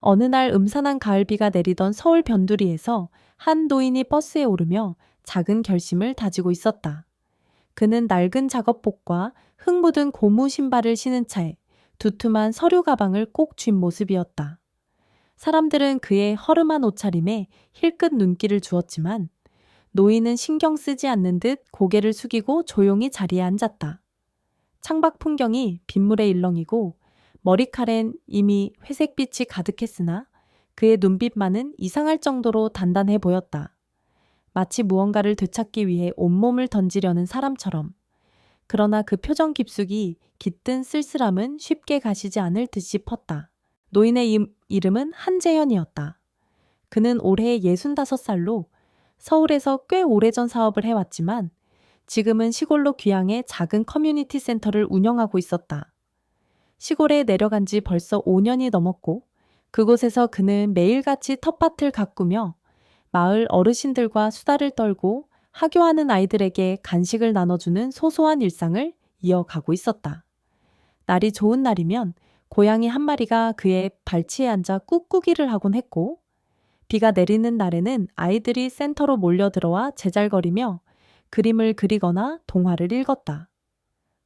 어느 날 음산한 가을비가 내리던 서울 변두리에서 한 노인이 버스에 오르며 작은 결심을 다지고 있었다. 그는 낡은 작업복과 흙 묻은 고무 신발을 신은 차에 두툼한 서류 가방을 꼭 쥔 모습이었다. 사람들은 그의 허름한 옷차림에 힐끗 눈길을 주었지만 노인은 신경 쓰지 않는 듯 고개를 숙이고 조용히 자리에 앉았다. 창밖 풍경이 빗물에 일렁이고 머리칼엔 이미 회색빛이 가득했으나 그의 눈빛만은 이상할 정도로 단단해 보였다. 마치 무언가를 되찾기 위해 온몸을 던지려는 사람처럼. 그러나 그 표정 깊숙이 깃든 쓸쓸함은 쉽게 가시지 않을 듯 싶었다. 노인의 이름은 한재현이었다. 그는 올해 65살로 서울에서 꽤 오래전 사업을 해왔지만 지금은 시골로 귀향해 작은 커뮤니티 센터를 운영하고 있었다. 시골에 내려간 지 벌써 5년이 넘었고 그곳에서 그는 매일같이 텃밭을 가꾸며 마을 어르신들과 수다를 떨고 하교하는 아이들에게 간식을 나눠주는 소소한 일상을 이어가고 있었다. 날이 좋은 날이면 고양이 한 마리가 그의 발치에 앉아 꾹꾹이를 하곤 했고 비가 내리는 날에는 아이들이 센터로 몰려들어와 제잘거리며 그림을 그리거나 동화를 읽었다.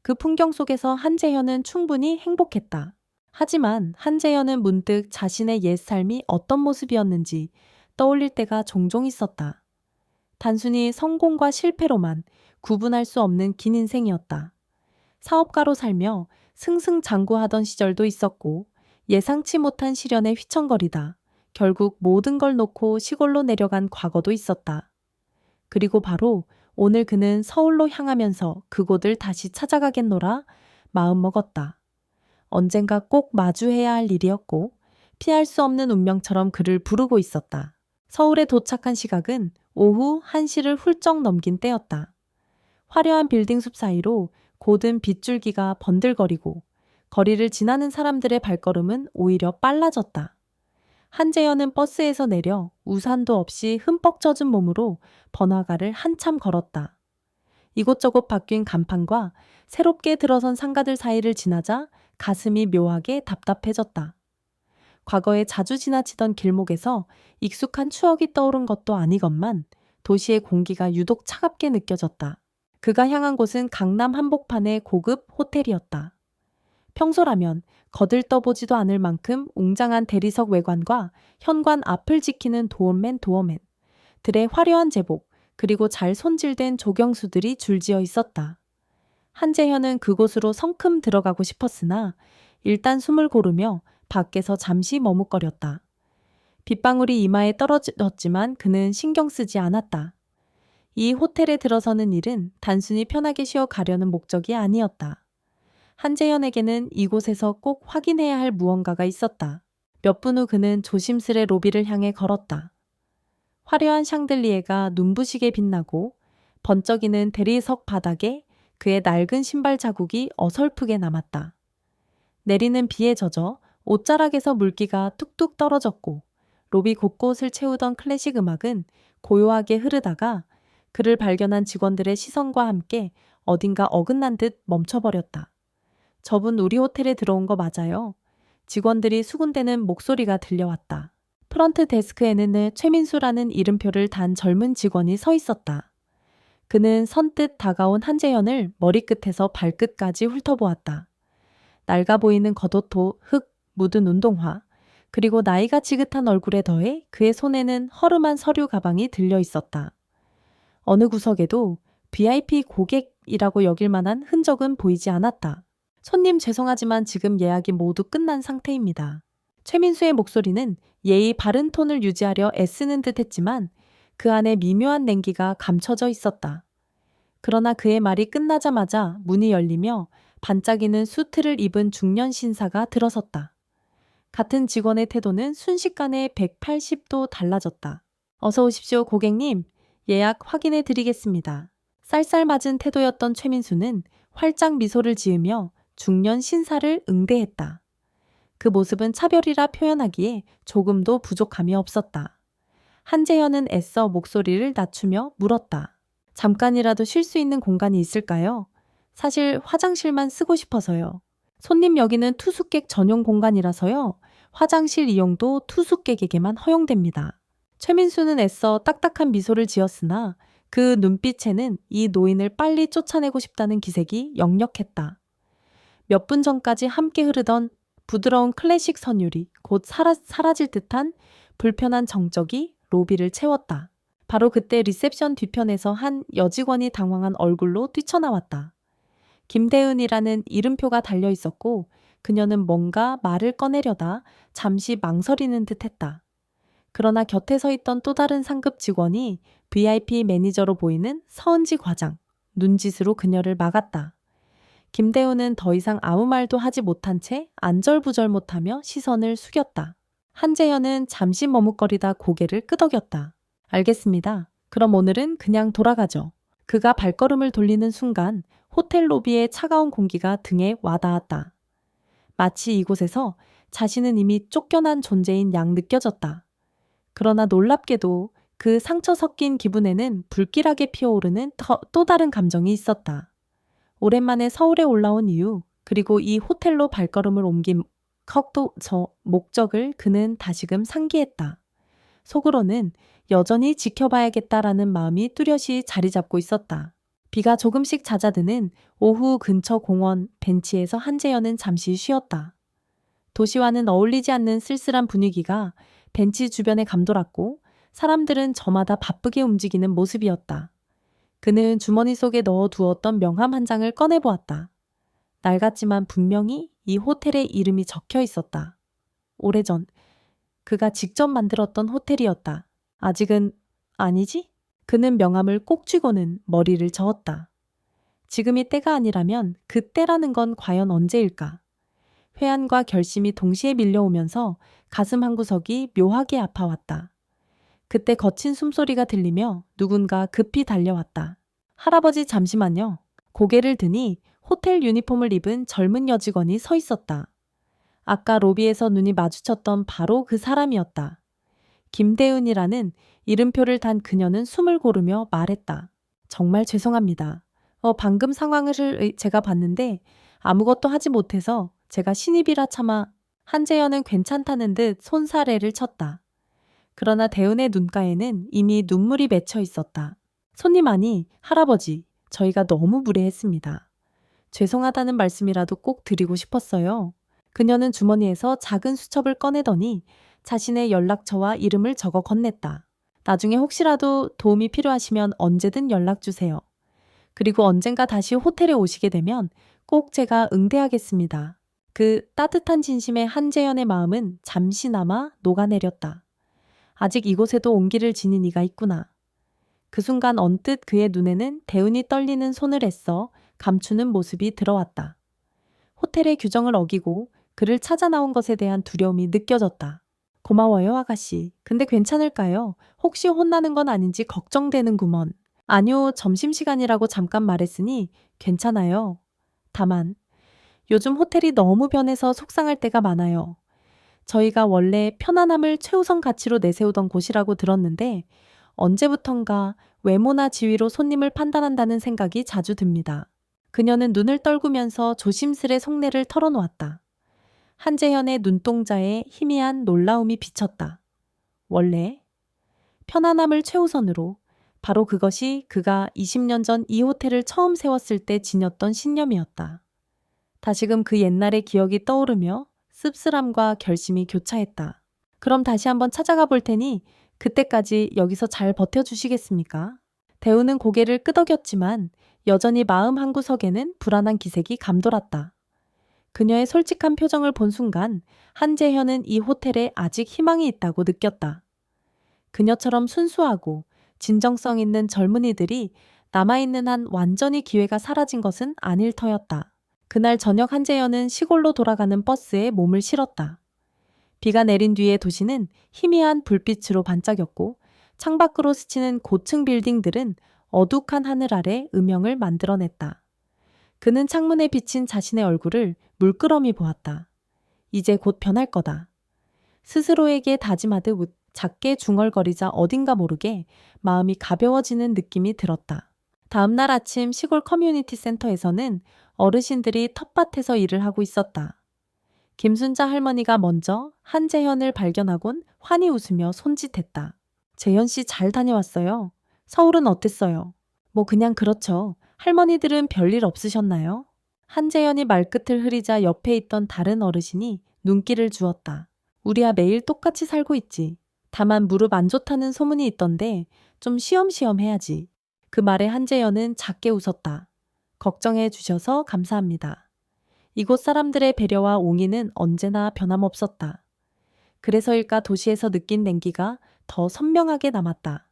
그 풍경 속에서 한재현은 충분히 행복했다. 하지만 한재현은 문득 자신의 옛 삶이 어떤 모습이었는지 떠올릴 때가 종종 있었다. 단순히 성공과 실패로만 구분할 수 없는 긴 인생이었다. 사업가로 살며 승승장구하던 시절도 있었고 예상치 못한 시련에 휘청거리다 결국 모든 걸 놓고 시골로 내려간 과거도 있었다. 그리고 바로 오늘 그는 서울로 향하면서 그곳을 다시 찾아가겠노라 마음먹었다. 언젠가 꼭 마주해야 할 일이었고 피할 수 없는 운명처럼 그를 부르고 있었다. 서울에 도착한 시각은 오후 1시를 훌쩍 넘긴 때였다. 화려한 빌딩 숲 사이로 고든 빗줄기가 번들거리고 거리를 지나는 사람들의 발걸음은 오히려 빨라졌다. 한재현은 버스에서 내려 우산도 없이 흠뻑 젖은 몸으로 번화가를 한참 걸었다. 이곳저곳 바뀐 간판과 새롭게 들어선 상가들 사이를 지나자 가슴이 묘하게 답답해졌다. 과거에 자주 지나치던 길목에서 익숙한 추억이 떠오른 것도 아니건만 도시의 공기가 유독 차갑게 느껴졌다. 그가 향한 곳은 강남 한복판의 고급 호텔이었다. 평소라면 거들떠보지도 않을 만큼 웅장한 대리석 외관과 현관 앞을 지키는 도어맨들의 화려한 제복, 그리고 잘 손질된 조경수들이 줄지어 있었다. 한재현은 그곳으로 성큼 들어가고 싶었으나 일단 숨을 고르며 밖에서 잠시 머뭇거렸다. 빗방울이 이마에 떨어졌지만 그는 신경 쓰지 않았다. 이 호텔에 들어서는 일은 단순히 편하게 쉬어 가려는 목적이 아니었다. 한재현에게는 이곳에서 꼭 확인해야 할 무언가가 있었다. 몇 분 후 그는 조심스레 로비를 향해 걸었다. 화려한 샹들리에가 눈부시게 빛나고 번쩍이는 대리석 바닥에 그의 낡은 신발 자국이 어설프게 남았다. 내리는 비에 젖어 옷자락에서 물기가 뚝뚝 떨어졌고 로비 곳곳을 채우던 클래식 음악은 고요하게 흐르다가 그를 발견한 직원들의 시선과 함께 어딘가 어긋난 듯 멈춰버렸다. 저분 우리 호텔에 들어온 거 맞아요? 직원들이 수군대는 목소리가 들려왔다. 프런트 데스크에는 최민수라는 이름표를 단 젊은 직원이 서 있었다. 그는 선뜻 다가온 한재현을 머리끝에서 발끝까지 훑어보았다. 낡아 보이는 겉옷도 흙 묻은 운동화, 그리고 나이가 지긋한 얼굴에 더해 그의 손에는 허름한 서류 가방이 들려 있었다. 어느 구석에도 VIP 고객이라고 여길 만한 흔적은 보이지 않았다. 손님 죄송하지만 지금 예약이 모두 끝난 상태입니다. 최민수의 목소리는 예의 바른 톤을 유지하려 애쓰는 듯 했지만 그 안에 미묘한 냉기가 감춰져 있었다. 그러나 그의 말이 끝나자마자 문이 열리며 반짝이는 수트를 입은 중년 신사가 들어섰다. 같은 직원의 태도는 순식간에 180도 달라졌다. 어서 오십시오, 고객님. 예약 확인해 드리겠습니다. 쌀쌀맞은 태도였던 최민수는 활짝 미소를 지으며 중년 신사를 응대했다. 그 모습은 차별이라 표현하기에 조금도 부족함이 없었다. 한재현은 애써 목소리를 낮추며 물었다. 잠깐이라도 쉴 수 있는 공간이 있을까요? 사실 화장실만 쓰고 싶어서요. 손님 여기는 투숙객 전용 공간이라서요. 화장실 이용도 투숙객에게만 허용됩니다. 최민수는 애써 딱딱한 미소를 지었으나 그 눈빛에는 이 노인을 빨리 쫓아내고 싶다는 기색이 역력했다. 몇 분 전까지 함께 흐르던 부드러운 클래식 선율이 곧 사라질 듯한 불편한 정적이 로비를 채웠다. 바로 그때 리셉션 뒤편에서 한 여직원이 당황한 얼굴로 뛰쳐나왔다. 김대은이라는 이름표가 달려 있었고 그녀는 뭔가 말을 꺼내려다 잠시 망설이는 듯했다. 그러나 곁에 서 있던 또 다른 상급 직원이 VIP 매니저로 보이는 서은지 과장, 눈짓으로 그녀를 막았다. 김대훈은 더 이상 아무 말도 하지 못한 채 안절부절 못하며 시선을 숙였다. 한재현은 잠시 머뭇거리다 고개를 끄덕였다. 알겠습니다. 그럼 오늘은 그냥 돌아가죠. 그가 발걸음을 돌리는 순간 호텔 로비의 차가운 공기가 등에 와닿았다. 마치 이곳에서 자신은 이미 쫓겨난 존재인 양 느껴졌다. 그러나 놀랍게도 그 상처 섞인 기분에는 불길하게 피어오르는 또 다른 감정이 있었다. 오랜만에 서울에 올라온 이유, 그리고 이 호텔로 발걸음을 옮긴 저 목적을 그는 다시금 상기했다. 속으로는 여전히 지켜봐야겠다라는 마음이 뚜렷이 자리 잡고 있었다. 비가 조금씩 잦아드는 오후 근처 공원 벤치에서 한재현은 잠시 쉬었다. 도시와는 어울리지 않는 쓸쓸한 분위기가 벤치 주변에 감돌았고 사람들은 저마다 바쁘게 움직이는 모습이었다. 그는 주머니 속에 넣어두었던 명함 한 장을 꺼내보았다. 낡았지만 분명히 이 호텔의 이름이 적혀 있었다. 오래전 그가 직접 만들었던 호텔이었다. 아직은 아니지? 그는 명함을 꼭 쥐고는 머리를 저었다. 지금이 때가 아니라면 그때라는 건 과연 언제일까? 회한과 결심이 동시에 밀려오면서 가슴 한구석이 묘하게 아파왔다. 그때 거친 숨소리가 들리며 누군가 급히 달려왔다. 할아버지 잠시만요. 고개를 드니 호텔 유니폼을 입은 젊은 여직원이 서 있었다. 아까 로비에서 눈이 마주쳤던 바로 그 사람이었다. 김대은이라는 이름표를 단 그녀는 숨을 고르며 말했다. 정말 죄송합니다. 방금 상황을 제가 봤는데 아무것도 하지 못해서 제가 신입이라 차마. 한재현은 괜찮다는 듯 손사래를 쳤다. 그러나 대은의 눈가에는 이미 눈물이 맺혀 있었다. 손님 아니, 할아버지, 저희가 너무 무례했습니다. 죄송하다는 말씀이라도 꼭 드리고 싶었어요. 그녀는 주머니에서 작은 수첩을 꺼내더니 자신의 연락처와 이름을 적어 건넸다. 나중에 혹시라도 도움이 필요하시면 언제든 연락 주세요. 그리고 언젠가 다시 호텔에 오시게 되면 꼭 제가 응대하겠습니다. 그 따뜻한 진심에 한재현의 마음은 잠시나마 녹아내렸다. 아직 이곳에도 온기를 지닌 이가 있구나. 그 순간 언뜻 그의 눈에는 대운이 떨리는 손을 애써 감추는 모습이 들어왔다. 호텔의 규정을 어기고 그를 찾아 나온 것에 대한 두려움이 느껴졌다. 고마워요, 아가씨. 근데 괜찮을까요? 혹시 혼나는 건 아닌지 걱정되는구먼. 아니요, 점심시간이라고 잠깐 말했으니 괜찮아요. 다만 요즘 호텔이 너무 변해서 속상할 때가 많아요. 저희가 원래 편안함을 최우선 가치로 내세우던 곳이라고 들었는데 언제부턴가 외모나 지위로 손님을 판단한다는 생각이 자주 듭니다. 그녀는 눈을 떨구면서 조심스레 속내를 털어놓았다. 한재현의 눈동자에 희미한 놀라움이 비쳤다. 원래 편안함을 최우선으로, 바로 그것이 그가 20년 전 이 호텔을 처음 세웠을 때 지녔던 신념이었다. 다시금 그 옛날의 기억이 떠오르며 씁쓸함과 결심이 교차했다. 그럼 다시 한번 찾아가 볼 테니 그때까지 여기서 잘 버텨주시겠습니까? 대우는 고개를 끄덕였지만 여전히 마음 한구석에는 불안한 기색이 감돌았다. 그녀의 솔직한 표정을 본 순간 한재현은 이 호텔에 아직 희망이 있다고 느꼈다. 그녀처럼 순수하고 진정성 있는 젊은이들이 남아있는 한 완전히 기회가 사라진 것은 아닐 터였다. 그날 저녁 한재현은 시골로 돌아가는 버스에 몸을 실었다. 비가 내린 뒤에 도시는 희미한 불빛으로 반짝였고 창밖으로 스치는 고층 빌딩들은 어둑한 하늘 아래 음영을 만들어냈다. 그는 창문에 비친 자신의 얼굴을 물끄러미 보았다. 이제 곧 변할 거다. 스스로에게 다짐하듯 작게 중얼거리자 어딘가 모르게 마음이 가벼워지는 느낌이 들었다. 다음 날 아침 시골 커뮤니티 센터에서는 어르신들이 텃밭에서 일을 하고 있었다. 김순자 할머니가 먼저 한재현을 발견하곤 환히 웃으며 손짓했다. 재현 씨 잘 다녀왔어요. 서울은 어땠어요? 뭐 그냥 그렇죠. 할머니들은 별일 없으셨나요? 한재현이 말끝을 흐리자 옆에 있던 다른 어르신이 눈길을 주었다. 우리야 매일 똑같이 살고 있지. 다만 무릎 안 좋다는 소문이 있던데 좀 쉬엄쉬엄 해야지. 그 말에 한재현은 작게 웃었다. 걱정해 주셔서 감사합니다. 이곳 사람들의 배려와 옹의는 언제나 변함없었다. 그래서일까 도시에서 느낀 냉기가 더 선명하게 남았다.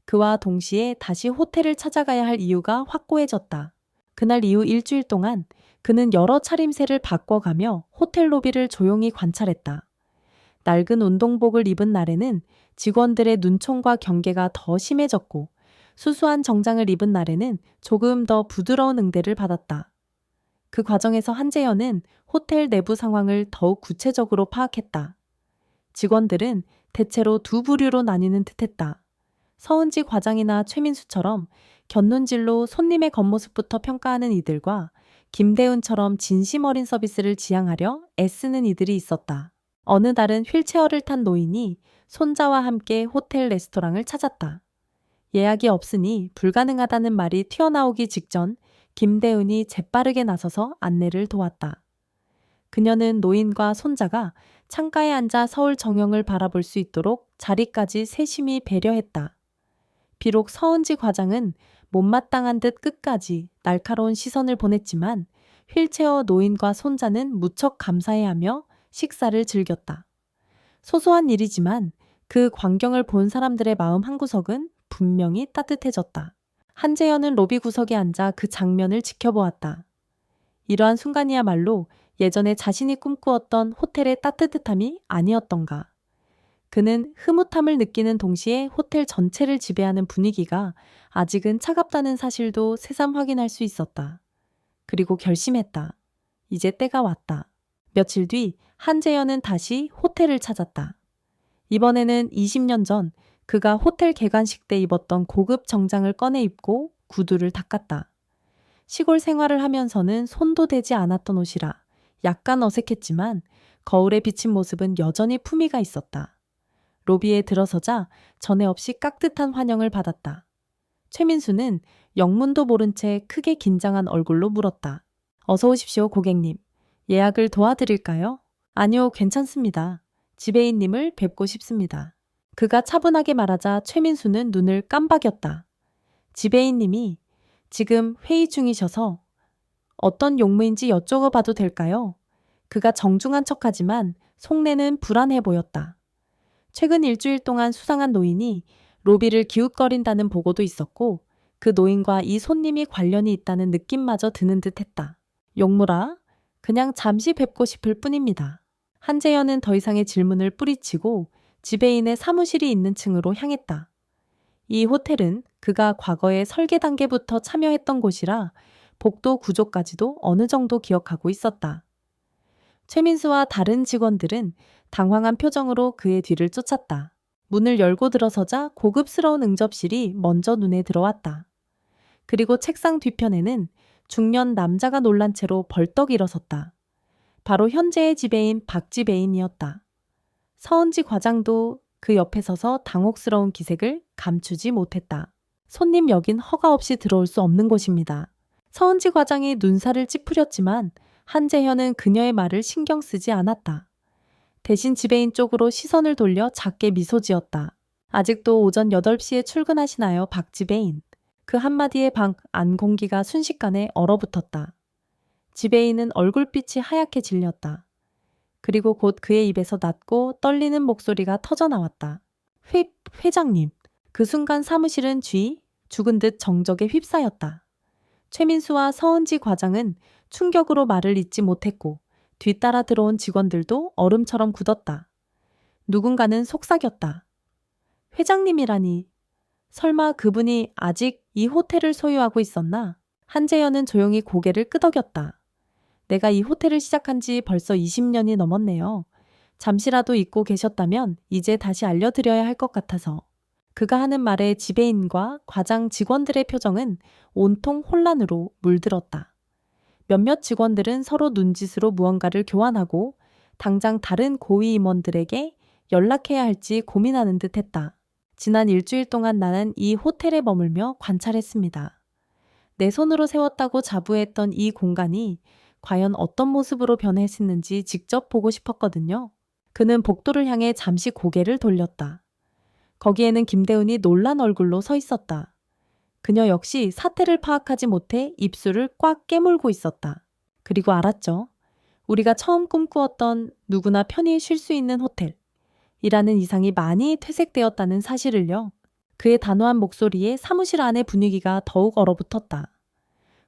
그와 동시에 다시 호텔을 찾아가야 할 이유가 확고해졌다. 그날 이후 일주일 동안 그는 여러 차림새를 바꿔가며 호텔 로비를 조용히 관찰했다. 낡은 운동복을 입은 날에는 직원들의 눈총과 경계가 더 심해졌고 수수한 정장을 입은 날에는 조금 더 부드러운 응대를 받았다. 그 과정에서 한재현은 호텔 내부 상황을 더욱 구체적으로 파악했다. 직원들은 대체로 두 부류로 나뉘는 듯했다. 서은지 과장이나 최민수처럼 곁눈질로 손님의 겉모습부터 평가하는 이들과 김대훈처럼 진심 어린 서비스를 지향하려 애쓰는 이들이 있었다. 어느 날은 휠체어를 탄 노인이 손자와 함께 호텔 레스토랑을 찾았다. 예약이 없으니 불가능하다는 말이 튀어나오기 직전 김대훈이 재빠르게 나서서 안내를 도왔다. 그녀는 노인과 손자가 창가에 앉아 서울 정형을 바라볼 수 있도록 자리까지 세심히 배려했다. 비록 서은지 과장은 못마땅한 듯 끝까지 날카로운 시선을 보냈지만 휠체어 노인과 손자는 무척 감사해하며 식사를 즐겼다. 소소한 일이지만 그 광경을 본 사람들의 마음 한구석은 분명히 따뜻해졌다. 한재현은 로비 구석에 앉아 그 장면을 지켜보았다. 이러한 순간이야말로 예전에 자신이 꿈꾸었던 호텔의 따뜻함이 아니었던가. 그는 흐뭇함을 느끼는 동시에 호텔 전체를 지배하는 분위기가 아직은 차갑다는 사실도 새삼 확인할 수 있었다. 그리고 결심했다. 이제 때가 왔다. 며칠 뒤 한재현은 다시 호텔을 찾았다. 이번에는 20년 전 그가 호텔 개관식 때 입었던 고급 정장을 꺼내 입고 구두를 닦았다. 시골 생활을 하면서는 손도 대지 않았던 옷이라 약간 어색했지만 거울에 비친 모습은 여전히 품위가 있었다. 로비에 들어서자 전에 없이 깍듯한 환영을 받았다. 최민수는 영문도 모른 채 크게 긴장한 얼굴로 물었다. 어서 오십시오, 고객님. 예약을 도와드릴까요? 아니요, 괜찮습니다. 지배인님을 뵙고 싶습니다. 그가 차분하게 말하자 최민수는 눈을 깜박였다. 지배인님이 지금 회의 중이셔서 어떤 용무인지 여쭤봐도 될까요? 그가 정중한 척하지만 속내는 불안해 보였다. 최근 일주일 동안 수상한 노인이 로비를 기웃거린다는 보고도 있었고 그 노인과 이 손님이 관련이 있다는 느낌마저 드는 듯했다. 용무라? 그냥 잠시 뵙고 싶을 뿐입니다. 한재현은 더 이상의 질문을 뿌리치고 지배인의 사무실이 있는 층으로 향했다. 이 호텔은 그가 과거에 설계 단계부터 참여했던 곳이라 복도 구조까지도 어느 정도 기억하고 있었다. 최민수와 다른 직원들은 당황한 표정으로 그의 뒤를 쫓았다. 문을 열고 들어서자 고급스러운 응접실이 먼저 눈에 들어왔다. 그리고 책상 뒤편에는 중년 남자가 놀란 채로 벌떡 일어섰다. 바로 현재의 지배인 박 지배인이었다. 서은지 과장도 그 옆에 서서 당혹스러운 기색을 감추지 못했다. 손님 여긴 허가 없이 들어올 수 없는 곳입니다. 서은지 과장이 눈살을 찌푸렸지만 한재현은 그녀의 말을 신경 쓰지 않았다. 대신 지배인 쪽으로 시선을 돌려 작게 미소 지었다. 아직도 오전 8시에 출근하시나요, 박 지배인? 그 한마디에 방 안 공기가 순식간에 얼어붙었다. 지배인은 얼굴빛이 하얗게 질렸다. 그리고 곧 그의 입에서 낮고 떨리는 목소리가 터져나왔다. 회장님. 그 순간 사무실은 죽은 듯 정적에 휩싸였다. 최민수와 서은지 과장은 충격으로 말을 잇지 못했고 뒤따라 들어온 직원들도 얼음처럼 굳었다. 누군가는 속삭였다. 회장님이라니. 설마 그분이 아직 이 호텔을 소유하고 있었나? 한재현은 조용히 고개를 끄덕였다. 내가 이 호텔을 시작한 지 벌써 20년이 넘었네요. 잠시라도 잊고 계셨다면 이제 다시 알려드려야 할 것 같아서. 그가 하는 말에 지배인과 과장 직원들의 표정은 온통 혼란으로 물들었다. 몇몇 직원들은 서로 눈짓으로 무언가를 교환하고 당장 다른 고위 임원들에게 연락해야 할지 고민하는 듯 했다. 지난 일주일 동안 나는 이 호텔에 머물며 관찰했습니다. 내 손으로 세웠다고 자부했던 이 공간이 과연 어떤 모습으로 변했는지 직접 보고 싶었거든요. 그는 복도를 향해 잠시 고개를 돌렸다. 거기에는 김대훈이 놀란 얼굴로 서 있었다. 그녀 역시 사태를 파악하지 못해 입술을 꽉 깨물고 있었다. 그리고 알았죠. 우리가 처음 꿈꾸었던 누구나 편히 쉴 수 있는 호텔이라는 이상이 많이 퇴색되었다는 사실을요. 그의 단호한 목소리에 사무실 안의 분위기가 더욱 얼어붙었다.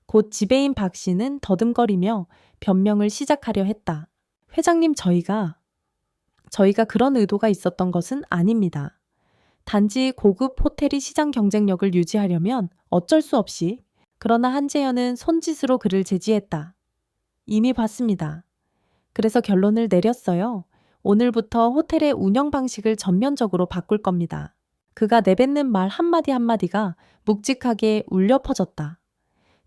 곧 지배인 박 씨는 더듬거리며 변명을 시작하려 했다. 회장님, 저희가 그런 의도가 있었던 것은 아닙니다. 단지 고급 호텔이 시장 경쟁력을 유지하려면 어쩔 수 없이. 그러나 한재현은 손짓으로 그를 제지했다. 이미 봤습니다. 그래서 결론을 내렸어요. 오늘부터 호텔의 운영 방식을 전면적으로 바꿀 겁니다. 그가 내뱉는 말 한마디 한마디가 묵직하게 울려 퍼졌다.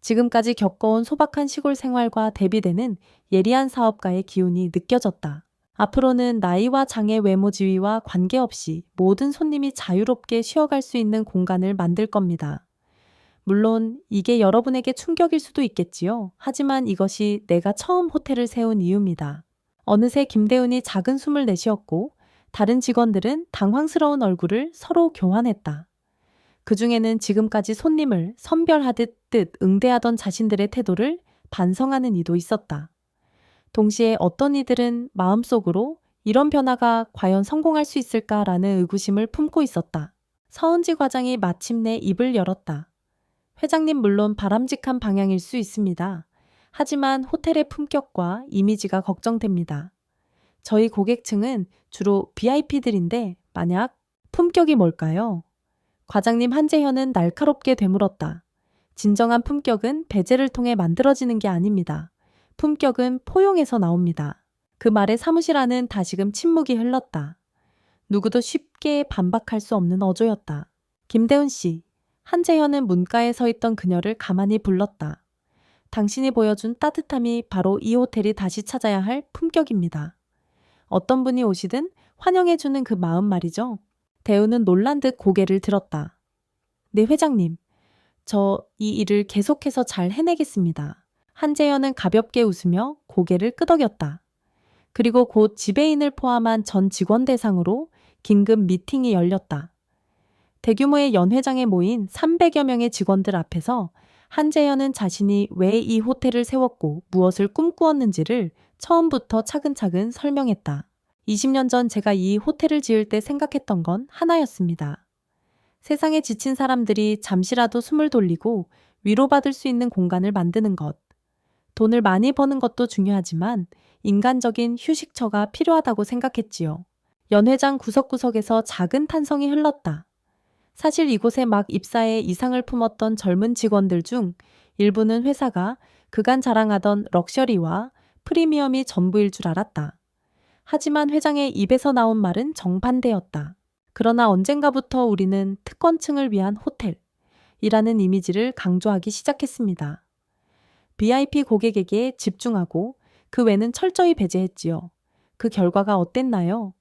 지금까지 겪어온 소박한 시골 생활과 대비되는 예리한 사업가의 기운이 느껴졌다. 앞으로는 나이와 장애, 외모, 지위와 관계없이 모든 손님이 자유롭게 쉬어갈 수 있는 공간을 만들 겁니다. 물론 이게 여러분에게 충격일 수도 있겠지요. 하지만 이것이 내가 처음 호텔을 세운 이유입니다. 어느새 김대훈이 작은 숨을 내쉬었고 다른 직원들은 당황스러운 얼굴을 서로 교환했다. 그 중에는 지금까지 손님을 선별하듯 응대하던 자신들의 태도를 반성하는 이도 있었다. 동시에 어떤 이들은 마음속으로 이런 변화가 과연 성공할 수 있을까라는 의구심을 품고 있었다. 서은지 과장이 마침내 입을 열었다. 회장님, 물론 바람직한 방향일 수 있습니다. 하지만 호텔의 품격과 이미지가 걱정됩니다. 저희 고객층은 주로 VIP들인데 만약 품격이 뭘까요? 과장님, 한재현은 날카롭게 되물었다. 진정한 품격은 배제를 통해 만들어지는 게 아닙니다. 품격은 포용에서 나옵니다. 그 말에 사무실 안은 다시금 침묵이 흘렀다. 누구도 쉽게 반박할 수 없는 어조였다. 김대훈 씨, 한재현은 문가에 서 있던 그녀를 가만히 불렀다. 당신이 보여준 따뜻함이 바로 이 호텔이 다시 찾아야 할 품격입니다. 어떤 분이 오시든 환영해주는 그 마음 말이죠. 대우는 놀란 듯 고개를 들었다. 네, 회장님. 저 이 일을 계속해서 잘 해내겠습니다. 한재현은 가볍게 웃으며 고개를 끄덕였다. 그리고 곧 지배인을 포함한 전 직원 대상으로 긴급 미팅이 열렸다. 대규모의 연회장에 모인 300여 명의 직원들 앞에서 한재현은 자신이 왜 이 호텔을 세웠고 무엇을 꿈꾸었는지를 처음부터 차근차근 설명했다. 20년 전 제가 이 호텔을 지을 때 생각했던 건 하나였습니다. 세상에 지친 사람들이 잠시라도 숨을 돌리고 위로받을 수 있는 공간을 만드는 것. 돈을 많이 버는 것도 중요하지만 인간적인 휴식처가 필요하다고 생각했지요. 연회장 구석구석에서 작은 탄성이 흘렀다. 사실 이곳에 막 입사해 이상을 품었던 젊은 직원들 중 일부는 회사가 그간 자랑하던 럭셔리와 프리미엄이 전부일 줄 알았다. 하지만 회장의 입에서 나온 말은 정반대였다. 그러나 언젠가부터 우리는 특권층을 위한 호텔이라는 이미지를 강조하기 시작했습니다. VIP 고객에게 집중하고 그 외는 철저히 배제했지요. 그 결과가 어땠나요?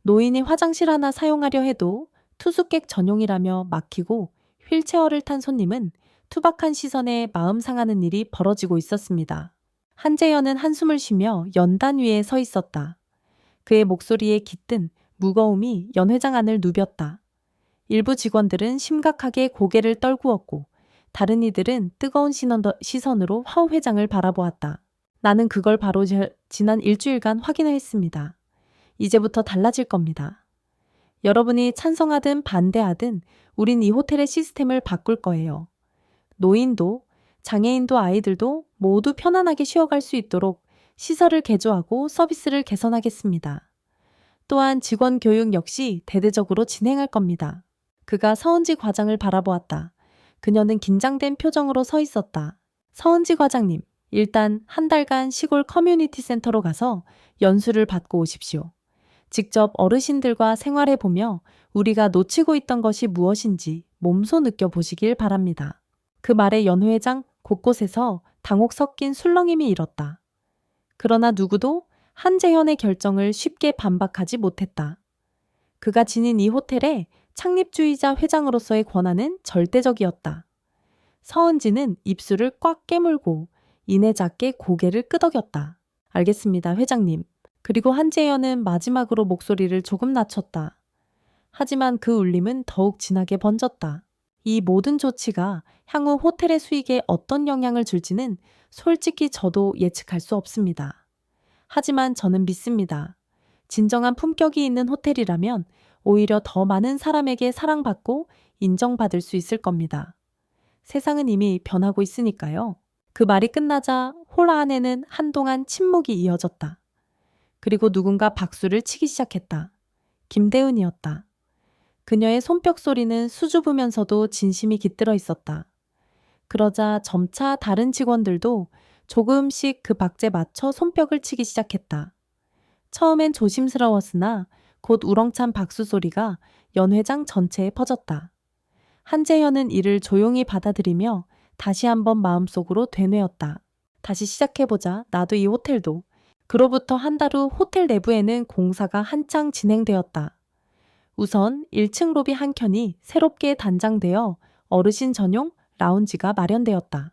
노인이 화장실 하나 사용하려 해도 투숙객 전용이라며 막히고 휠체어를 탄 손님은 투박한 시선에 마음 상하는 일이 벌어지고 있었습니다. 한재현은 한숨을 쉬며 연단 위에 서 있었다. 그의 목소리에 깃든 무거움이 연회장 안을 누볐다. 일부 직원들은 심각하게 고개를 떨구었고 다른 이들은 뜨거운 시선으로 화 회장을 바라보았다. 나는 그걸 바로 지난 일주일간 확인했습니다. 이제부터 달라질 겁니다. 여러분이 찬성하든 반대하든 우린 이 호텔의 시스템을 바꿀 거예요. 노인도 장애인도 아이들도 모두 편안하게 쉬어갈 수 있도록 시설을 개조하고 서비스를 개선하겠습니다. 또한 직원 교육 역시 대대적으로 진행할 겁니다. 그가 서은지 과장을 바라보았다. 그녀는 긴장된 표정으로 서 있었다. 서은지 과장님, 일단 한 달간 시골 커뮤니티 센터로 가서 연수를 받고 오십시오. 직접 어르신들과 생활해보며 우리가 놓치고 있던 것이 무엇인지 몸소 느껴보시길 바랍니다. 그 말에 연회장 곳곳에서 당혹 섞인 술렁임이 일었다. 그러나 누구도 한재현의 결정을 쉽게 반박하지 못했다. 그가 지닌 이 호텔의 창립주의자 회장으로서의 권한은 절대적이었다. 서은지는 입술을 꽉 깨물고 이내작게 고개를 끄덕였다. 알겠습니다, 회장님. 그리고 한재현은 마지막으로 목소리를 조금 낮췄다. 하지만 그 울림은 더욱 진하게 번졌다. 이 모든 조치가 향후 호텔의 수익에 어떤 영향을 줄지는 솔직히 저도 예측할 수 없습니다. 하지만 저는 믿습니다. 진정한 품격이 있는 호텔이라면 오히려 더 많은 사람에게 사랑받고 인정받을 수 있을 겁니다. 세상은 이미 변하고 있으니까요. 그 말이 끝나자 홀 안에는 한동안 침묵이 이어졌다. 그리고 누군가 박수를 치기 시작했다. 김대은이었다. 그녀의 손뼉 소리는 수줍으면서도 진심이 깃들어 있었다. 그러자 점차 다른 직원들도 조금씩 그 박자에 맞춰 손뼉을 치기 시작했다. 처음엔 조심스러웠으나 곧 우렁찬 박수 소리가 연회장 전체에 퍼졌다. 한재현은 이를 조용히 받아들이며 다시 한번 마음속으로 되뇌었다. 다시 시작해보자. 나도 이 호텔도. 그로부터 한 달 후 호텔 내부에는 공사가 한창 진행되었다. 우선 1층 로비 한 켠이 새롭게 단장되어 어르신 전용 라운지가 마련되었다.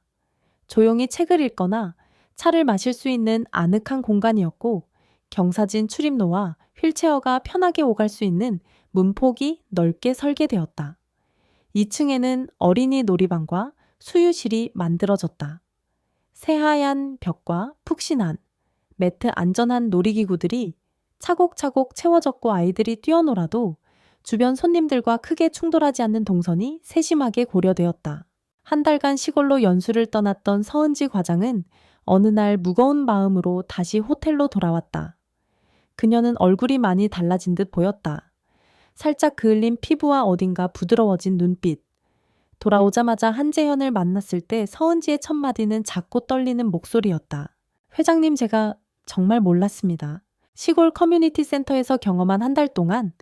조용히 책을 읽거나 차를 마실 수 있는 아늑한 공간이었고 경사진 출입로와 휠체어가 편하게 오갈 수 있는 문폭이 넓게 설계되었다. 2층에는 어린이 놀이방과 수유실이 만들어졌다. 새하얀 벽과 푹신한 매트 안전한 놀이기구들이 차곡차곡 채워졌고 아이들이 뛰어놀아도 주변 손님들과 크게 충돌하지 않는 동선이 세심하게 고려되었다. 한 달간 시골로 연수를 떠났던 서은지 과장은 어느 날 무거운 마음으로 다시 호텔로 돌아왔다. 그녀는 얼굴이 많이 달라진 듯 보였다. 살짝 그을린 피부와 어딘가 부드러워진 눈빛. 돌아오자마자 한재현을 만났을 때 서은지의 첫 마디는 작고 떨리는 목소리였다. 회장님, 제가 정말 몰랐습니다. 시골 커뮤니티 센터에서 경험한 한 달 동안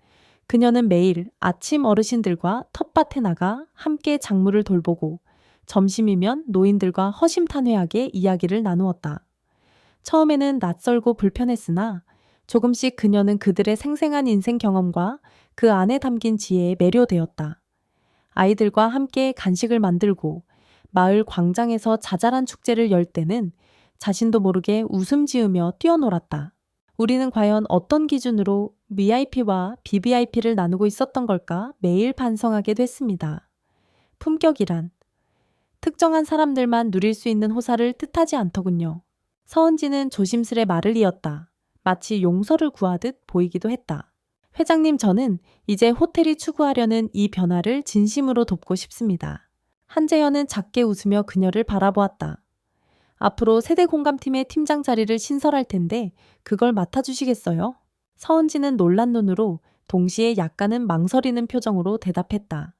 그녀는 매일 아침 어르신들과 텃밭에 나가 함께 작물을 돌보고 점심이면 노인들과 허심탄회하게 이야기를 나누었다. 처음에는 낯설고 불편했으나 조금씩 그녀는 그들의 생생한 인생 경험과 그 안에 담긴 지혜에 매료되었다. 아이들과 함께 간식을 만들고 마을 광장에서 자잘한 축제를 열 때는 자신도 모르게 웃음 지으며 뛰어놀았다. 우리는 과연 어떤 기준으로 VIP와 BVIP를 나누고 있었던 걸까 매일 반성하게 됐습니다. 품격이란 특정한 사람들만 누릴 수 있는 호사를 뜻하지 않더군요. 서은지는 조심스레 말을 이었다. 마치 용서를 구하듯 보이기도 했다. 회장님, 저는 이제 호텔이 추구하려는 이 변화를 진심으로 돕고 싶습니다. 한재현은 작게 웃으며 그녀를 바라보았다. 앞으로 세대공감팀의 팀장 자리를 신설할 텐데 그걸 맡아주시겠어요? 서은지는 놀란 눈으로 동시에 약간은 망설이는 표정으로 대답했다.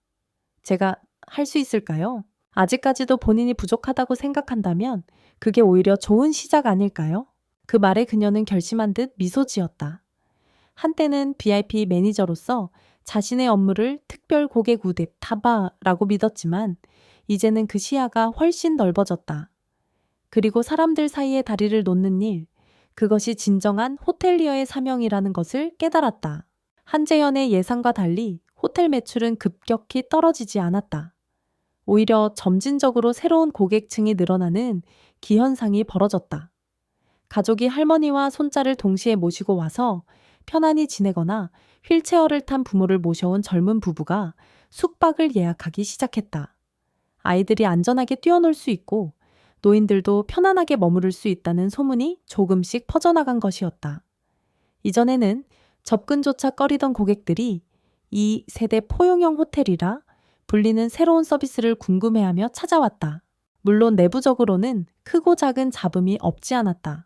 제가 할 수 있을까요? 아직까지도 본인이 부족하다고 생각한다면 그게 오히려 좋은 시작 아닐까요? 그 말에 그녀는 결심한 듯 미소 지었다. 한때는 VIP 매니저로서 자신의 업무를 특별 고객 우대 타바라고 믿었지만 이제는 그 시야가 훨씬 넓어졌다. 그리고 사람들 사이에 다리를 놓는 일, 그것이 진정한 호텔리어의 사명이라는 것을 깨달았다. 한재현의 예상과 달리 호텔 매출은 급격히 떨어지지 않았다. 오히려 점진적으로 새로운 고객층이 늘어나는 기현상이 벌어졌다. 가족이 할머니와 손자를 동시에 모시고 와서 편안히 지내거나 휠체어를 탄 부모를 모셔온 젊은 부부가 숙박을 예약하기 시작했다. 아이들이 안전하게 뛰어놀 수 있고 노인들도 편안하게 머무를 수 있다는 소문이 조금씩 퍼져나간 것이었다. 이전에는 접근조차 꺼리던 고객들이 이 세대 포용형 호텔이라 불리는 새로운 서비스를 궁금해하며 찾아왔다. 물론 내부적으로는 크고 작은 잡음이 없지 않았다.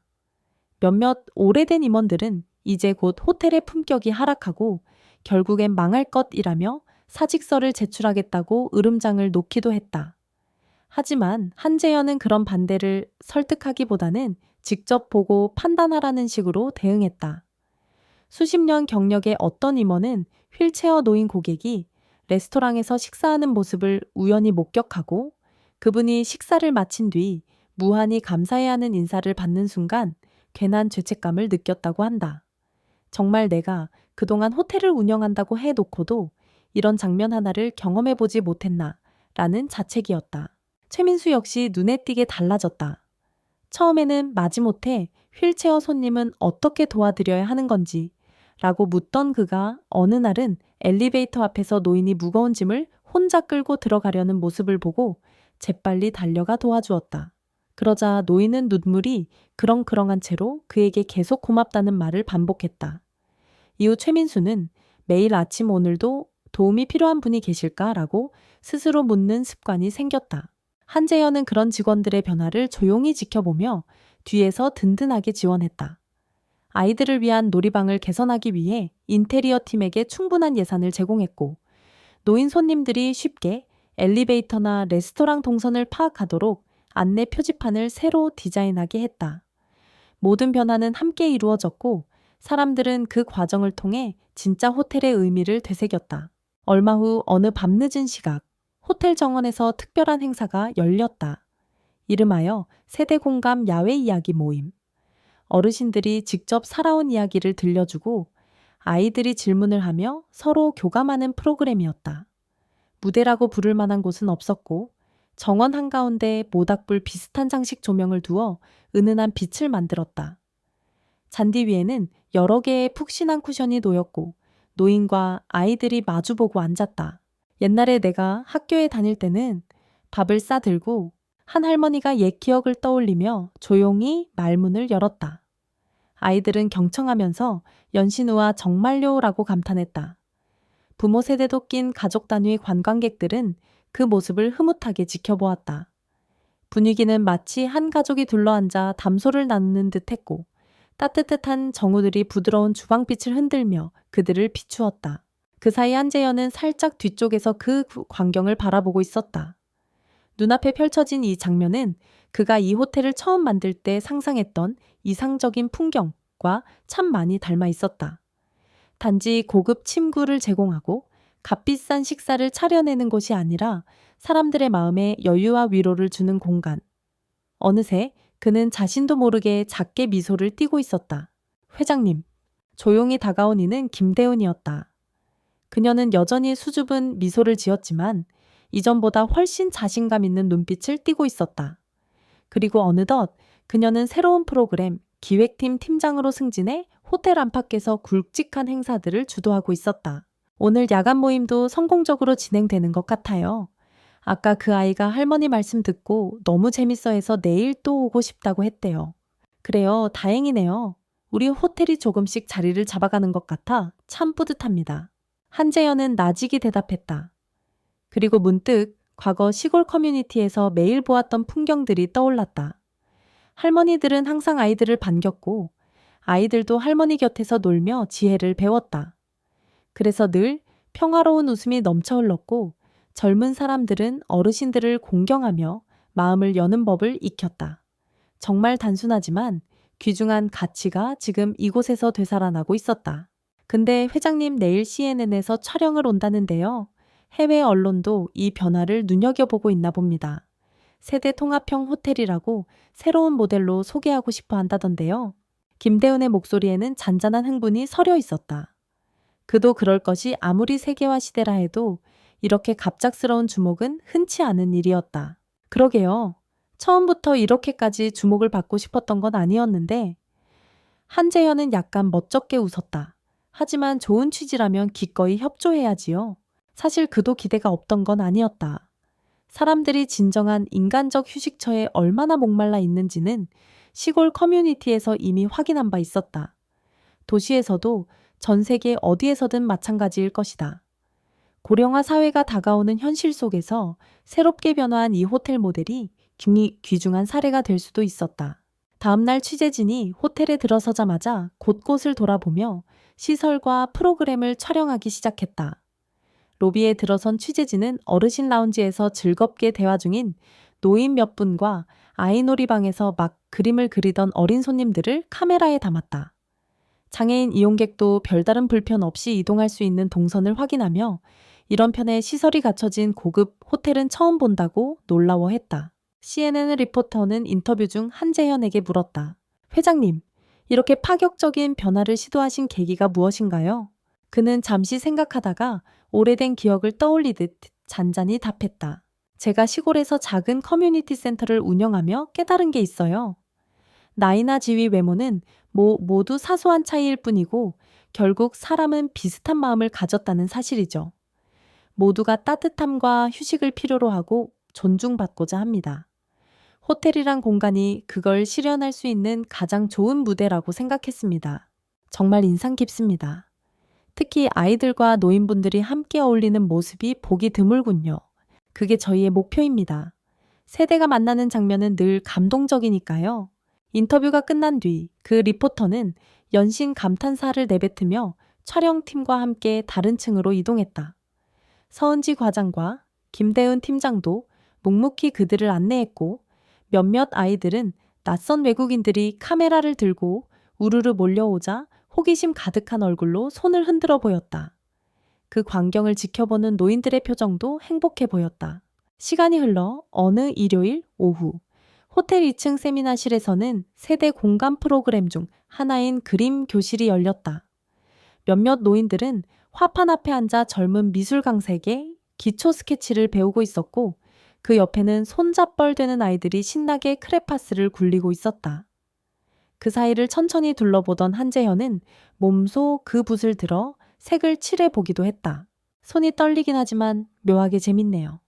몇몇 오래된 임원들은 이제 곧 호텔의 품격이 하락하고 결국엔 망할 것이라며 사직서를 제출하겠다고 으름장을 놓기도 했다. 하지만 한재현은 그런 반대를 설득하기보다는 직접 보고 판단하라는 식으로 대응했다. 수십 년 경력의 어떤 임원은 휠체어 노인 고객이 레스토랑에서 식사하는 모습을 우연히 목격하고 그분이 식사를 마친 뒤 무한히 감사해야 하는 인사를 받는 순간 괜한 죄책감을 느꼈다고 한다. 정말 내가 그동안 호텔을 운영한다고 해놓고도 이런 장면 하나를 경험해보지 못했나 라는 자책이었다. 최민수 역시 눈에 띄게 달라졌다. 처음에는 마지못해 휠체어 손님은 어떻게 도와드려야 하는 건지 라고 묻던 그가 어느 날은 엘리베이터 앞에서 노인이 무거운 짐을 혼자 끌고 들어가려는 모습을 보고 재빨리 달려가 도와주었다. 그러자 노인은 눈물이 그렁그렁한 채로 그에게 계속 고맙다는 말을 반복했다. 이후 최민수는 매일 아침 오늘도 도움이 필요한 분이 계실까? 라고 스스로 묻는 습관이 생겼다. 한재현은 그런 직원들의 변화를 조용히 지켜보며 뒤에서 든든하게 지원했다. 아이들을 위한 놀이방을 개선하기 위해 인테리어 팀에게 충분한 예산을 제공했고, 노인 손님들이 쉽게 엘리베이터나 레스토랑 동선을 파악하도록 안내 표지판을 새로 디자인하게 했다. 모든 변화는 함께 이루어졌고 사람들은 그 과정을 통해 진짜 호텔의 의미를 되새겼다. 얼마 후 어느 밤늦은 시각, 호텔 정원에서 특별한 행사가 열렸다. 이름하여 세대 공감 야외 이야기 모임. 어르신들이 직접 살아온 이야기를 들려주고 아이들이 질문을 하며 서로 교감하는 프로그램이었다. 무대라고 부를 만한 곳은 없었고 정원 한가운데 모닥불 비슷한 장식 조명을 두어 은은한 빛을 만들었다. 잔디 위에는 여러 개의 푹신한 쿠션이 놓였고 노인과 아이들이 마주보고 앉았다. 옛날에 내가 학교에 다닐 때는 밥을 싸들고 한 할머니가 옛 기억을 떠올리며 조용히 말문을 열었다. 아이들은 경청하면서 연신우와 정말요라고 감탄했다. 부모 세대도 낀 가족 단위 관광객들은 그 모습을 흐뭇하게 지켜보았다. 분위기는 마치 한 가족이 둘러앉아 담소를 나누는 듯 했고 따뜻한 정우들이 부드러운 주방빛을 흔들며 그들을 비추었다. 그 사이 한재현은 살짝 뒤쪽에서 그 광경을 바라보고 있었다. 눈앞에 펼쳐진 이 장면은 그가 이 호텔을 처음 만들 때 상상했던 이상적인 풍경과 참 많이 닮아 있었다. 단지 고급 침구를 제공하고 값비싼 식사를 차려내는 곳이 아니라 사람들의 마음에 여유와 위로를 주는 공간. 어느새 그는 자신도 모르게 작게 미소를 띠고 있었다. 회장님. 조용히 다가온 이는 김대훈이었다. 그녀는 여전히 수줍은 미소를 지었지만 이전보다 훨씬 자신감 있는 눈빛을 띠고 있었다. 그리고 어느덧 그녀는 새로운 프로그램 기획팀 팀장으로 승진해 호텔 안팎에서 굵직한 행사들을 주도하고 있었다. 오늘 야간 모임도 성공적으로 진행되는 것 같아요. 아까 그 아이가 할머니 말씀 듣고 너무 재밌어 해서 내일 또 오고 싶다고 했대요. 그래요, 다행이네요. 우리 호텔이 조금씩 자리를 잡아가는 것 같아 참 뿌듯합니다. 한재현은 나직이 대답했다. 그리고 문득 과거 시골 커뮤니티에서 매일 보았던 풍경들이 떠올랐다. 할머니들은 항상 아이들을 반겼고 아이들도 할머니 곁에서 놀며 지혜를 배웠다. 그래서 늘 평화로운 웃음이 넘쳐 흘렀고 젊은 사람들은 어르신들을 공경하며 마음을 여는 법을 익혔다. 정말 단순하지만 귀중한 가치가 지금 이곳에서 되살아나고 있었다. 근데 회장님 내일 CNN에서 촬영을 온다는데요. 해외 언론도 이 변화를 눈여겨보고 있나 봅니다. 세대 통합형 호텔이라고 새로운 모델로 소개하고 싶어 한다던데요. 김대훈의 목소리에는 잔잔한 흥분이 서려 있었다. 그도 그럴 것이 아무리 세계화 시대라 해도 이렇게 갑작스러운 주목은 흔치 않은 일이었다. 그러게요. 처음부터 이렇게까지 주목을 받고 싶었던 건 아니었는데 한재현은 약간 멋쩍게 웃었다. 하지만 좋은 취지라면 기꺼이 협조해야지요. 사실 그도 기대가 없던 건 아니었다. 사람들이 진정한 인간적 휴식처에 얼마나 목말라 있는지는 시골 커뮤니티에서 이미 확인한 바 있었다. 도시에서도 전 세계 어디에서든 마찬가지일 것이다. 고령화 사회가 다가오는 현실 속에서 새롭게 변화한 이 호텔 모델이 귀중한 사례가 될 수도 있었다. 다음날 취재진이 호텔에 들어서자마자 곳곳을 돌아보며 시설과 프로그램을 촬영하기 시작했다. 로비에 들어선 취재진은 어르신 라운지에서 즐겁게 대화 중인 노인 몇 분과 아이놀이방에서 막 그림을 그리던 어린 손님들을 카메라에 담았다. 장애인 이용객도 별다른 불편 없이 이동할 수 있는 동선을 확인하며 이런 편에 시설이 갖춰진 고급 호텔은 처음 본다고 놀라워했다. CNN 리포터는 인터뷰 중 한재현에게 물었다. 회장님, 이렇게 파격적인 변화를 시도하신 계기가 무엇인가요? 그는 잠시 생각하다가 오래된 기억을 떠올리듯 잔잔히 답했다. 제가 시골에서 작은 커뮤니티 센터를 운영하며 깨달은 게 있어요. 나이나 지위, 외모는 모두 사소한 차이일 뿐이고 결국 사람은 비슷한 마음을 가졌다는 사실이죠. 모두가 따뜻함과 휴식을 필요로 하고 존중받고자 합니다. 호텔이란 공간이 그걸 실현할 수 있는 가장 좋은 무대라고 생각했습니다. 정말 인상 깊습니다. 특히 아이들과 노인분들이 함께 어울리는 모습이 보기 드물군요. 그게 저희의 목표입니다. 세대가 만나는 장면은 늘 감동적이니까요. 인터뷰가 끝난 뒤 그 리포터는 연신 감탄사를 내뱉으며 촬영팀과 함께 다른 층으로 이동했다. 서은지 과장과 김대은 팀장도 묵묵히 그들을 안내했고 몇몇 아이들은 낯선 외국인들이 카메라를 들고 우르르 몰려오자 호기심 가득한 얼굴로 손을 흔들어 보였다. 그 광경을 지켜보는 노인들의 표정도 행복해 보였다. 시간이 흘러 어느 일요일 오후 호텔 2층 세미나실에서는 세대 공감 프로그램 중 하나인 그림 교실이 열렸다. 몇몇 노인들은 화판 앞에 앉아 젊은 미술 강사에게 기초 스케치를 배우고 있었고 그 옆에는 손잡벌 되는 아이들이 신나게 크레파스를 굴리고 있었다. 그 사이를 천천히 둘러보던 한재현은 몸소 그 붓을 들어 색을 칠해보기도 했다. 손이 떨리긴 하지만 묘하게 재밌네요.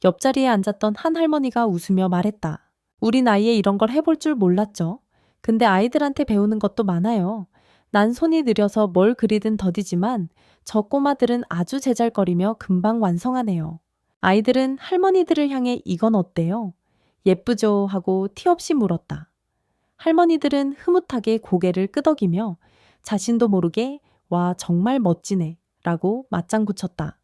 옆자리에 앉았던 한 할머니가 웃으며 말했다. 우리 나이에 이런 걸 해볼 줄 몰랐죠. 근데 아이들한테 배우는 것도 많아요. 난 손이 느려서 뭘 그리든 더디지만 저 꼬마들은 아주 제잘거리며 금방 완성하네요. 아이들은 할머니들을 향해 이건 어때요? 예쁘죠? 하고 티 없이 물었다. 할머니들은 흐뭇하게 고개를 끄덕이며 자신도 모르게 와 정말 멋지네 라고 맞장구 쳤다.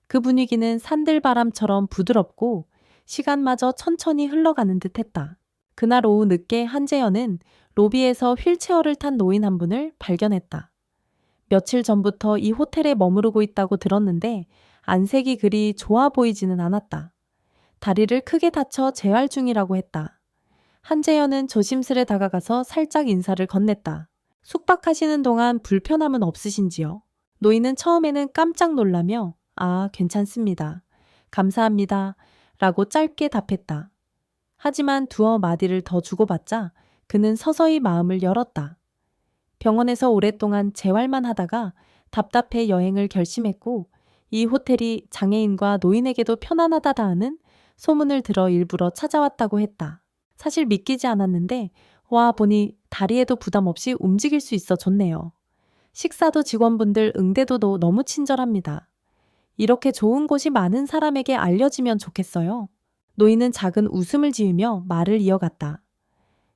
그 분위기는 산들바람처럼 부드럽고 시간마저 천천히 흘러가는 듯 했다. 그날 오후 늦게 한재현은 로비에서 휠체어를 탄 노인 한 분을 발견했다. 며칠 전부터 이 호텔에 머무르고 있다고 들었는데 안색이 그리 좋아 보이지는 않았다. 다리를 크게 다쳐 재활 중이라고 했다. 한재현은 조심스레 다가가서 살짝 인사를 건넸다. 숙박하시는 동안 불편함은 없으신지요? 노인은 처음에는 깜짝 놀라며 아, 괜찮습니다. 감사합니다. 라고 짧게 답했다. 하지만 두어 마디를 더 주고받자 그는 서서히 마음을 열었다. 병원에서 오랫동안 재활만 하다가 답답해 여행을 결심했고 이 호텔이 장애인과 노인에게도 편안하다 하는 소문을 들어 일부러 찾아왔다고 했다. 사실 믿기지 않았는데 와 보니 다리에도 부담 없이 움직일 수 있어 좋네요. 식사도 직원분들 응대도 너무 친절합니다. 이렇게 좋은 곳이 많은 사람에게 알려지면 좋겠어요. 노인은 작은 웃음을 지으며 말을 이어갔다.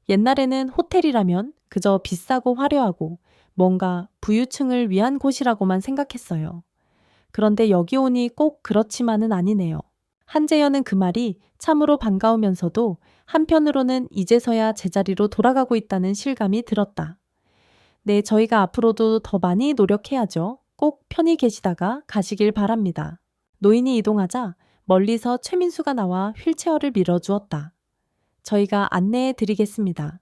옛날에는 호텔이라면 그저 비싸고 화려하고 뭔가 부유층을 위한 곳이라고만 생각했어요. 그런데 여기 오니 꼭 그렇지만은 아니네요. 한재현은 그 말이 참으로 반가우면서도 한편으로는 이제서야 제자리로 돌아가고 있다는 실감이 들었다. 네, 저희가 앞으로도 더 많이 노력해야죠. 꼭 편히 계시다가 가시길 바랍니다. 노인이 이동하자 멀리서 최민수가 나와 휠체어를 밀어주었다. 저희가 안내해 드리겠습니다.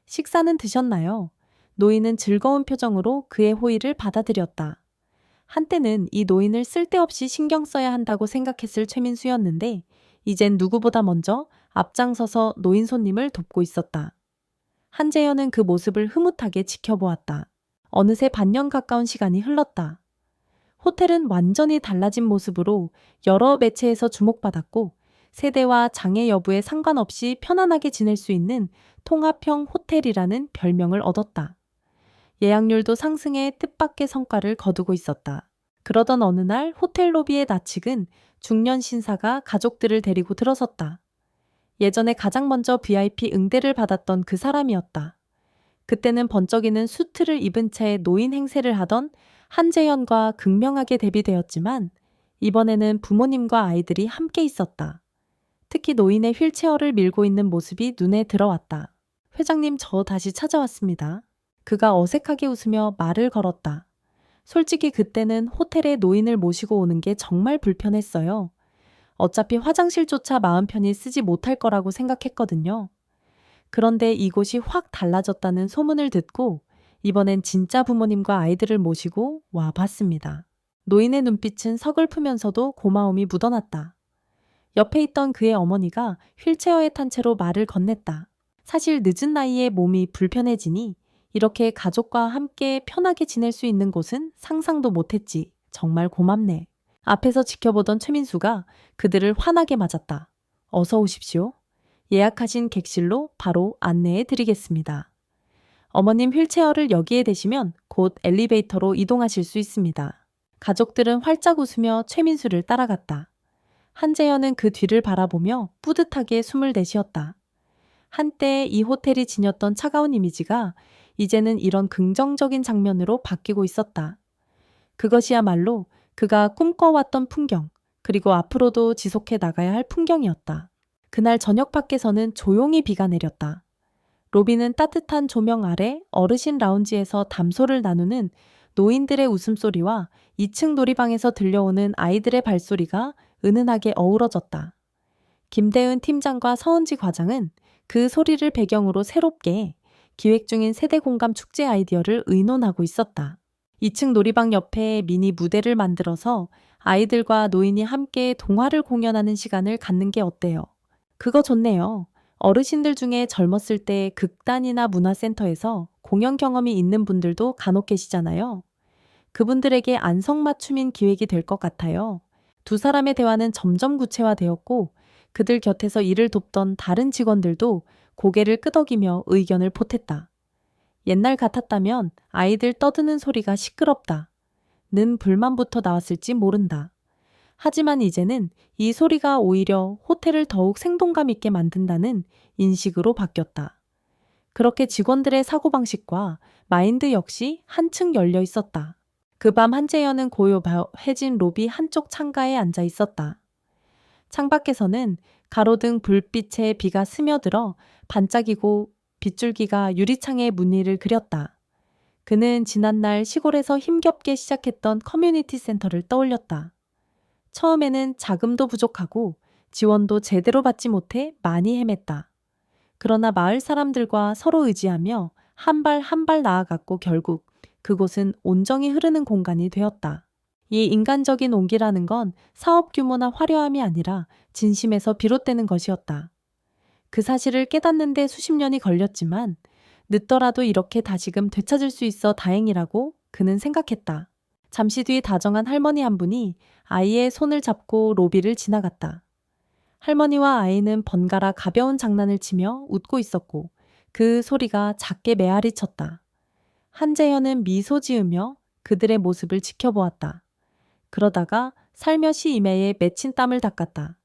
식사는 드셨나요? 노인은 즐거운 표정으로 그의 호의를 받아들였다. 한때는 이 노인을 쓸데없이 신경 써야 한다고 생각했을 최민수였는데 이젠 누구보다 먼저 앞장서서 노인 손님을 돕고 있었다. 한재현은 그 모습을 흐뭇하게 지켜보았다. 어느새 반년 가까운 시간이 흘렀다. 호텔은 완전히 달라진 모습으로 여러 매체에서 주목받았고 세대와 장애 여부에 상관없이 편안하게 지낼 수 있는 통합형 호텔이라는 별명을 얻었다. 예약률도 상승해 뜻밖의 성과를 거두고 있었다. 그러던 어느 날 호텔 로비에 낯익은 중년 신사가 가족들을 데리고 들어섰다. 예전에 가장 먼저 VIP 응대를 받았던 그 사람이었다. 그때는 번쩍이는 수트를 입은 채 노인 행세를 하던 한재현과 극명하게 대비되었지만 이번에는 부모님과 아이들이 함께 있었다. 특히 노인의 휠체어를 밀고 있는 모습이 눈에 들어왔다. 회장님, 저 다시 찾아왔습니다. 그가 어색하게 웃으며 말을 걸었다. 솔직히 그때는 호텔에 노인을 모시고 오는 게 정말 불편했어요. 어차피 화장실조차 마음 편히 쓰지 못할 거라고 생각했거든요. 그런데 이곳이 확 달라졌다는 소문을 듣고 이번엔 진짜 부모님과 아이들을 모시고 와 봤습니다. 노인의 눈빛은 서글프면서도 고마움이 묻어났다. 옆에 있던 그의 어머니가 휠체어에 탄 채로 말을 건넸다. 사실 늦은 나이에 몸이 불편해지니 이렇게 가족과 함께 편하게 지낼 수 있는 곳은 상상도 못했지. 정말 고맙네. 앞에서 지켜보던 최민수가 그들을 환하게 맞았다. 어서 오십시오. 예약하신 객실로 바로 안내해 드리겠습니다. 어머님 휠체어를 여기에 대시면 곧 엘리베이터로 이동하실 수 있습니다. 가족들은 활짝 웃으며 최민수를 따라갔다. 한재현은 그 뒤를 바라보며 뿌듯하게 숨을 내쉬었다. 한때 이 호텔이 지녔던 차가운 이미지가 이제는 이런 긍정적인 장면으로 바뀌고 있었다. 그것이야말로 그가 꿈꿔왔던 풍경, 그리고 앞으로도 지속해 나가야 할 풍경이었다. 그날 저녁 밖에서는 조용히 비가 내렸다. 로비는 따뜻한 조명 아래 어르신 라운지에서 담소를 나누는 노인들의 웃음소리와 2층 놀이방에서 들려오는 아이들의 발소리가 은은하게 어우러졌다. 김대은 팀장과 서은지 과장은 그 소리를 배경으로 새롭게 기획 중인 세대공감 축제 아이디어를 의논하고 있었다. 2층 놀이방 옆에 미니 무대를 만들어서 아이들과 노인이 함께 동화를 공연하는 시간을 갖는 게 어때요? 그거 좋네요. 어르신들 중에 젊었을 때 극단이나 문화센터에서 공연 경험이 있는 분들도 간혹 계시잖아요. 그분들에게 안성맞춤인 기획이 될 것 같아요. 두 사람의 대화는 점점 구체화되었고 그들 곁에서 일을 돕던 다른 직원들도 고개를 끄덕이며 의견을 보탰다. 옛날 같았다면 아이들 떠드는 소리가 시끄럽다. 는 불만부터 나왔을지 모른다. 하지만 이제는 이 소리가 오히려 호텔을 더욱 생동감 있게 만든다는 인식으로 바뀌었다. 그렇게 직원들의 사고방식과 마인드 역시 한층 열려 있었다. 그 밤 한재현은 고요해진 로비 한쪽 창가에 앉아 있었다. 창밖에서는 가로등 불빛에 비가 스며들어 반짝이고 빗줄기가 유리창의 무늬를 그렸다. 그는 지난날 시골에서 힘겹게 시작했던 커뮤니티 센터를 떠올렸다. 처음에는 자금도 부족하고 지원도 제대로 받지 못해 많이 헤맸다. 그러나 마을 사람들과 서로 의지하며 한 발 한 발 나아갔고 결국 그곳은 온정이 흐르는 공간이 되었다. 이 인간적인 온기라는 건 사업 규모나 화려함이 아니라 진심에서 비롯되는 것이었다. 그 사실을 깨닫는데 수십 년이 걸렸지만 늦더라도 이렇게 다시금 되찾을 수 있어 다행이라고 그는 생각했다. 잠시 뒤 다정한 할머니 한 분이 아이의 손을 잡고 로비를 지나갔다. 할머니와 아이는 번갈아 가벼운 장난을 치며 웃고 있었고 그 소리가 작게 메아리 쳤다. 한재현은 미소 지으며 그들의 모습을 지켜보았다. 그러다가 살며시 이마에 맺힌 땀을 닦았다.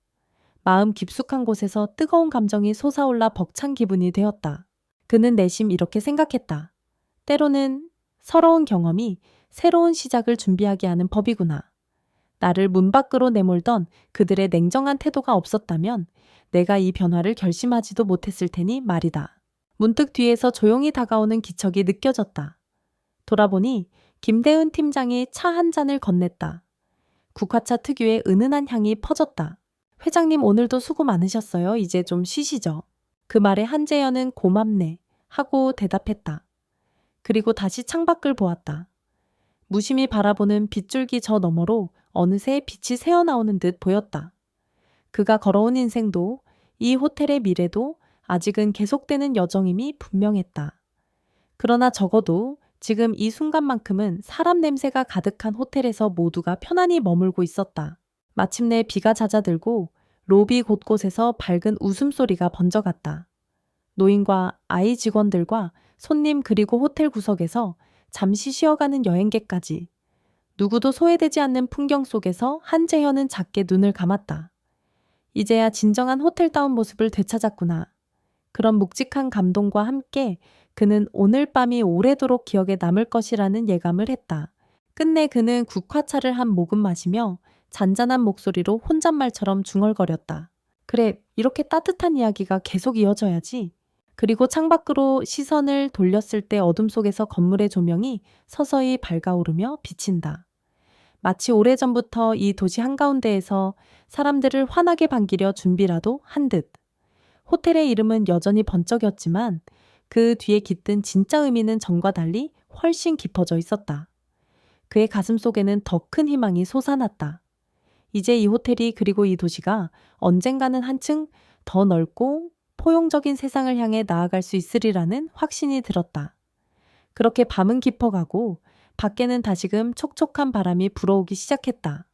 마음 깊숙한 곳에서 뜨거운 감정이 솟아올라 벅찬 기분이 되었다. 그는 내심 이렇게 생각했다. 때로는 서러운 경험이 새로운 시작을 준비하게 하는 법이구나. 나를 문 밖으로 내몰던 그들의 냉정한 태도가 없었다면 내가 이 변화를 결심하지도 못했을 테니 말이다. 문득 뒤에서 조용히 다가오는 기척이 느껴졌다. 돌아보니 김대은 팀장이 차 한 잔을 건넸다. 국화차 특유의 은은한 향이 퍼졌다. 회장님 오늘도 수고 많으셨어요. 이제 좀 쉬시죠. 그 말에 한재현은 고맙네 하고 대답했다. 그리고 다시 창밖을 보았다. 무심히 바라보는 빗줄기 저 너머로 어느새 빛이 새어나오는 듯 보였다. 그가 걸어온 인생도 이 호텔의 미래도 아직은 계속되는 여정임이 분명했다. 그러나 적어도 지금 이 순간만큼은 사람 냄새가 가득한 호텔에서 모두가 편안히 머물고 있었다. 마침내 비가 잦아들고 로비 곳곳에서 밝은 웃음소리가 번져갔다. 노인과 아이 직원들과 손님 그리고 호텔 구석에서 잠시 쉬어가는 여행객까지 누구도 소외되지 않는 풍경 속에서 한재현은 작게 눈을 감았다. 이제야 진정한 호텔다운 모습을 되찾았구나. 그런 묵직한 감동과 함께 그는 오늘 밤이 오래도록 기억에 남을 것이라는 예감을 했다. 끝내 그는 국화차를 한 모금 마시며 잔잔한 목소리로 혼잣말처럼 중얼거렸다. 그래, 이렇게 따뜻한 이야기가 계속 이어져야지. 그리고 창밖으로 시선을 돌렸을 때 어둠 속에서 건물의 조명이 서서히 밝아오르며 비친다. 마치 오래전부터 이 도시 한가운데에서 사람들을 환하게 반기려 준비라도 한 듯. 호텔의 이름은 여전히 번쩍였지만 그 뒤에 깃든 진짜 의미는 전과 달리 훨씬 깊어져 있었다. 그의 가슴 속에는 더 큰 희망이 솟아났다. 이제 이 호텔이 그리고 이 도시가 언젠가는 한층 더 넓고 포용적인 세상을 향해 나아갈 수 있으리라는 확신이 들었다. 그렇게 밤은 깊어가고 밖에는 다시금 촉촉한 바람이 불어오기 시작했다.